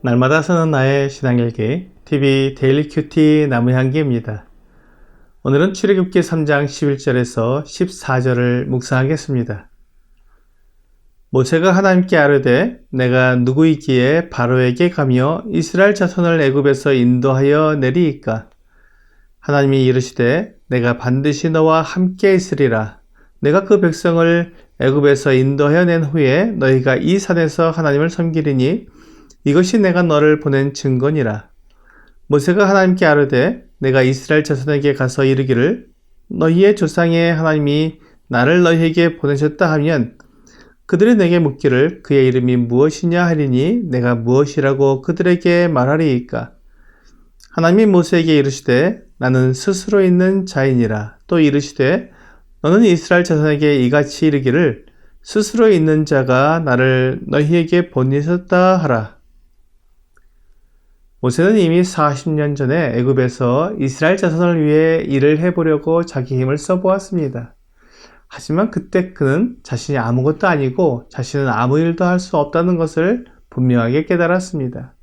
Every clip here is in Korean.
날마다 쓰는 나의 신앙일기 TV 데일리 큐티 나무향기입니다. 오늘은 출애굽기 3장 11절에서 14절을 묵상하겠습니다. 모세가 하나님께 아뢰되 내가 누구이기에 바로에게 가며 이스라엘 자손을 애굽에서 인도하여 내리이까? 하나님이 이르시되 내가 반드시 너와 함께 있으리라. 내가 그 백성을 애굽에서 인도하여 낸 후에 너희가 이 산에서 하나님을 섬기리니 이것이 내가 너를 보낸 증거니라. 모세가 하나님께 아뢰되 내가 이스라엘 자손에게 가서 이르기를 너희의 조상의 하나님이 나를 너희에게 보내셨다 하면 그들이 내게 묻기를 그의 이름이 무엇이냐 하리니 내가 무엇이라고 그들에게 말하리이까? 하나님이 모세에게 이르시되 나는 스스로 있는 자이니라. 또 이르시되 너는 이스라엘 자손에게 이같이 이르기를 스스로 있는 자가 나를 너희에게 보내셨다 하라. 모세는 이미 40년 전에 애굽에서 이스라엘 자손을 위해 일을 해보려고 자기 힘을 써보았습니다. 하지만 그때 그는 자신이 아무것도 아니고 자신은 아무 일도 할 수 없다는 것을 분명하게 깨달았습니다.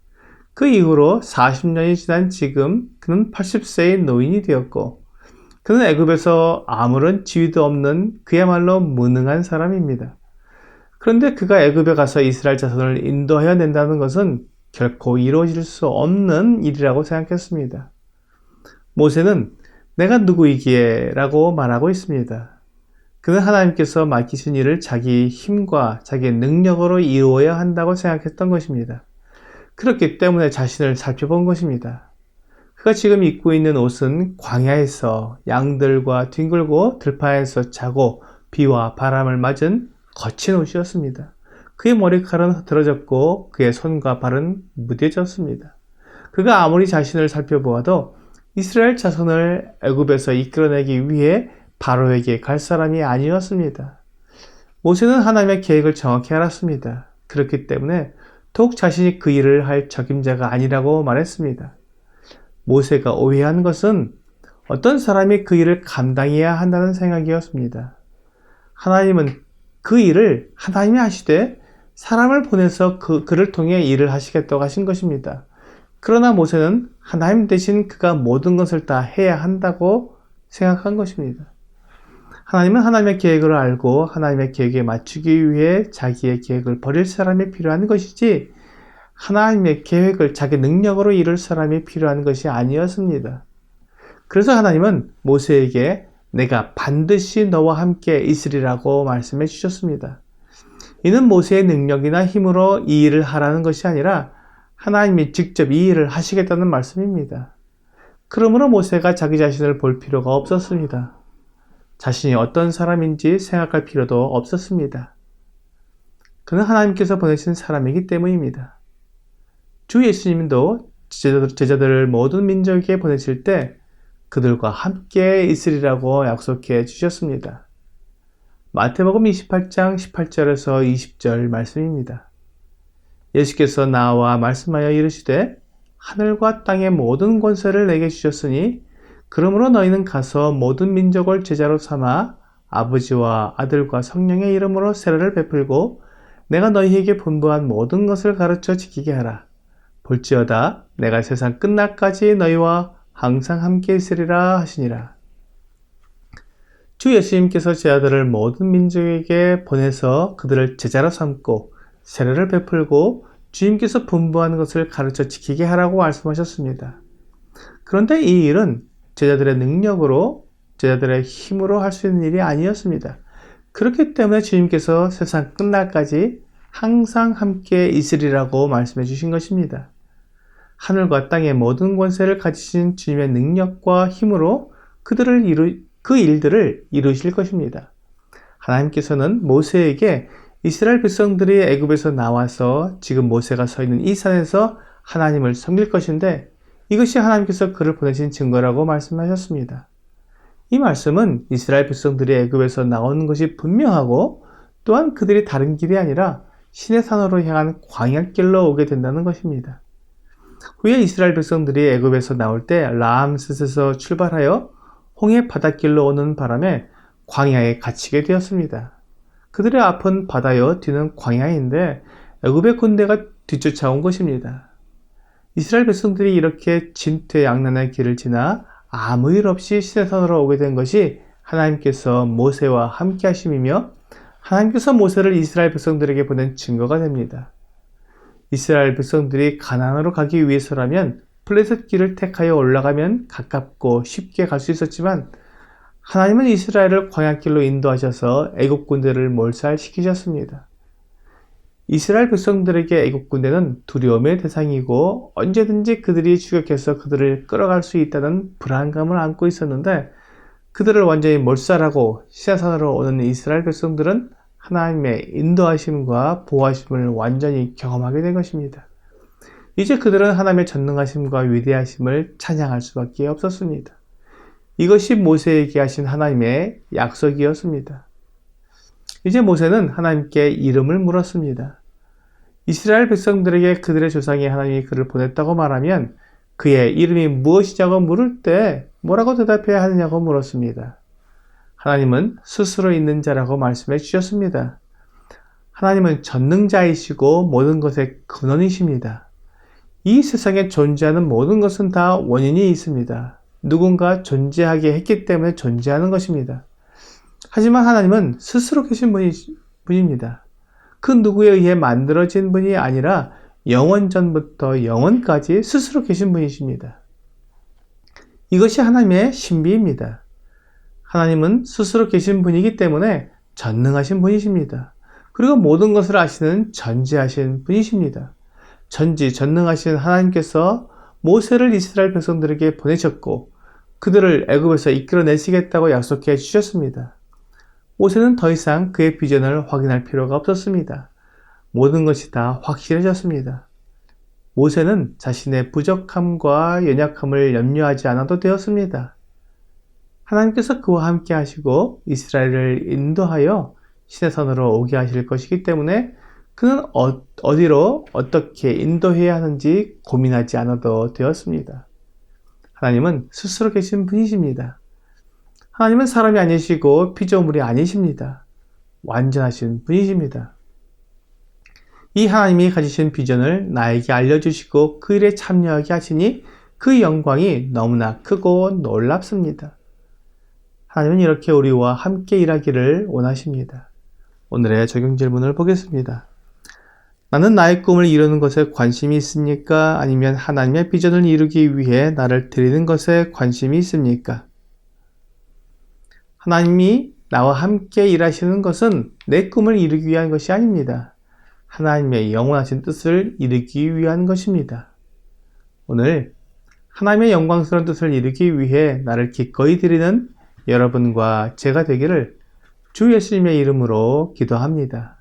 그 이후로 40년이 지난 지금 그는 80세의 노인이 되었고 그는 애굽에서 아무런 지위도 없는 그야말로 무능한 사람입니다. 그런데 그가 애굽에 가서 이스라엘 자손을 인도하여 낸다는 것은 결코 이루어질 수 없는 일이라고 생각했습니다. 모세는 내가 누구이기에 라고 말하고 있습니다. 그는 하나님께서 맡기신 일을 자기 힘과 자기 능력으로 이루어야 한다고 생각했던 것입니다. 그렇기 때문에 자신을 살펴본 것입니다. 그가 지금 입고 있는 옷은 광야에서 양들과 뒹굴고 들판에서 자고 비와 바람을 맞은 거친 옷이었습니다. 그의 머리칼은 흐트러졌고 그의 손과 발은 무뎌졌습니다. 그가 아무리 자신을 살펴보아도 이스라엘 자손을 애굽에서 이끌어내기 위해 바로에게 갈 사람이 아니었습니다. 모세는 하나님의 계획을 정확히 알았습니다. 그렇기 때문에 더욱 자신이 그 일을 할 적임자가 아니라고 말했습니다. 모세가 오해한 것은 어떤 사람이 그 일을 감당해야 한다는 생각이었습니다. 하나님은 그 일을 하나님이 하시되 사람을 보내서 그를 통해 일을 하시겠다고 하신 것입니다. 그러나 모세는 하나님 대신 그가 모든 것을 다 해야 한다고 생각한 것입니다. 하나님은 하나님의 계획을 알고 하나님의 계획에 맞추기 위해 자기의 계획을 버릴 사람이 필요한 것이지 하나님의 계획을 자기 능력으로 이룰 사람이 필요한 것이 아니었습니다. 그래서 하나님은 모세에게 내가 반드시 너와 함께 있으리라고 말씀해 주셨습니다. 이는 모세의 능력이나 힘으로 이 일을 하라는 것이 아니라 하나님이 직접 이 일을 하시겠다는 말씀입니다. 그러므로 모세가 자기 자신을 볼 필요가 없었습니다. 자신이 어떤 사람인지 생각할 필요도 없었습니다. 그는 하나님께서 보내신 사람이기 때문입니다. 주 예수님도 제자들을 모든 민족에게 보내실 때 그들과 함께 있으리라고 약속해 주셨습니다. 마태복음 28장 18절에서 20절 말씀입니다. 예수께서 나와 말씀하여 이르시되 하늘과 땅의 모든 권세를 내게 주셨으니 그러므로 너희는 가서 모든 민족을 제자로 삼아 아버지와 아들과 성령의 이름으로 세례를 베풀고 내가 너희에게 분부한 모든 것을 가르쳐 지키게 하라. 볼지어다 내가 세상 끝날까지 너희와 항상 함께 있으리라 하시니라. 주 예수님께서 제자들을 모든 민족에게 보내서 그들을 제자로 삼고 세례를 베풀고 주님께서 분부한 것을 가르쳐 지키게 하라고 말씀하셨습니다. 그런데 이 일은 제자들의 능력으로 제자들의 힘으로 할 수 있는 일이 아니었습니다. 그렇기 때문에 주님께서 세상 끝날까지 항상 함께 있으리라고 말씀해 주신 것입니다. 하늘과 땅의 모든 권세를 가지신 주님의 능력과 힘으로 그 일들을 이루실 것입니다. 하나님께서는 모세에게 이스라엘 백성들이 애굽에서 나와서 지금 모세가 서 있는 이 산에서 하나님을 섬길 것인데 이것이 하나님께서 그를 보내신 증거라고 말씀하셨습니다. 이 말씀은 이스라엘 백성들이 애굽에서 나오는 것이 분명하고 또한 그들이 다른 길이 아니라 신의 산으로 향한 광야길로 오게 된다는 것입니다. 후에 이스라엘 백성들이 애굽에서 나올 때 라암셋에서 출발하여 홍해 바닷길로 오는 바람에 광야에 갇히게 되었습니다. 그들의 앞은 바다요 뒤는 광야인데 애굽의 군대가 뒤쫓아온 것입니다. 이스라엘 백성들이 이렇게 진퇴양난의 길을 지나 아무 일 없이 시내산으로 오게 된 것이 하나님께서 모세와 함께 하심이며 하나님께서 모세를 이스라엘 백성들에게 보낸 증거가 됩니다. 이스라엘 백성들이 가나안으로 가기 위해서라면 블레셋 길을 택하여 올라가면 가깝고 쉽게 갈 수 있었지만 하나님은 이스라엘을 광야길로 인도하셔서 애국 군대를 몰살시키셨습니다. 이스라엘 백성들에게 애국 군대는 두려움의 대상이고 언제든지 그들이 추격해서 그들을 끌어갈 수 있다는 불안감을 안고 있었는데 그들을 완전히 몰살하고 시내산으로 오는 이스라엘 백성들은 하나님의 인도하심과 보호하심을 완전히 경험하게 된 것입니다. 이제 그들은 하나님의 전능하심과 위대하심을 찬양할 수밖에 없었습니다. 이것이 모세에게 하신 하나님의 약속이었습니다. 이제 모세는 하나님께 이름을 물었습니다. 이스라엘 백성들에게 그들의 조상이 하나님이 그를 보냈다고 말하면 그의 이름이 무엇이냐고 물을 때 뭐라고 대답해야 하느냐고 물었습니다. 하나님은 스스로 있는 자라고 말씀해 주셨습니다. 하나님은 전능자이시고 모든 것의 근원이십니다. 이 세상에 존재하는 모든 것은 다 원인이 있습니다. 누군가 존재하게 했기 때문에 존재하는 것입니다. 하지만 하나님은 스스로 계신 분입니다. 그 누구에 의해 만들어진 분이 아니라 영원 전부터 영원까지 스스로 계신 분이십니다. 이것이 하나님의 신비입니다. 하나님은 스스로 계신 분이기 때문에 전능하신 분이십니다. 그리고 모든 것을 아시는 전지하신 분이십니다. 전지전능하신 하나님께서 모세를 이스라엘 백성들에게 보내셨고 그들을 애굽에서 이끌어내시겠다고 약속해 주셨습니다. 모세는 더 이상 그의 비전을 확인할 필요가 없었습니다. 모든 것이 다 확실해졌습니다. 모세는 자신의 부족함과 연약함을 염려하지 않아도 되었습니다. 하나님께서 그와 함께 하시고 이스라엘을 인도하여 시내산으로 오게 하실 것이기 때문에 그는 어디로 어떻게 인도해야 하는지 고민하지 않아도 되었습니다. 하나님은 스스로 계신 분이십니다. 하나님은 사람이 아니시고 피조물이 아니십니다. 완전하신 분이십니다. 이 하나님이 가지신 비전을 나에게 알려주시고 그 일에 참여하게 하시니 그 영광이 너무나 크고 놀랍습니다. 하나님은 이렇게 우리와 함께 일하기를 원하십니다. 오늘의 적용 질문을 보겠습니다. 나는 나의 꿈을 이루는 것에 관심이 있습니까? 아니면 하나님의 비전을 이루기 위해 나를 드리는 것에 관심이 있습니까? 하나님이 나와 함께 일하시는 것은 내 꿈을 이루기 위한 것이 아닙니다. 하나님의 영원하신 뜻을 이루기 위한 것입니다. 오늘 하나님의 영광스러운 뜻을 이루기 위해 나를 기꺼이 드리는 여러분과 제가 되기를 주 예수님의 이름으로 기도합니다.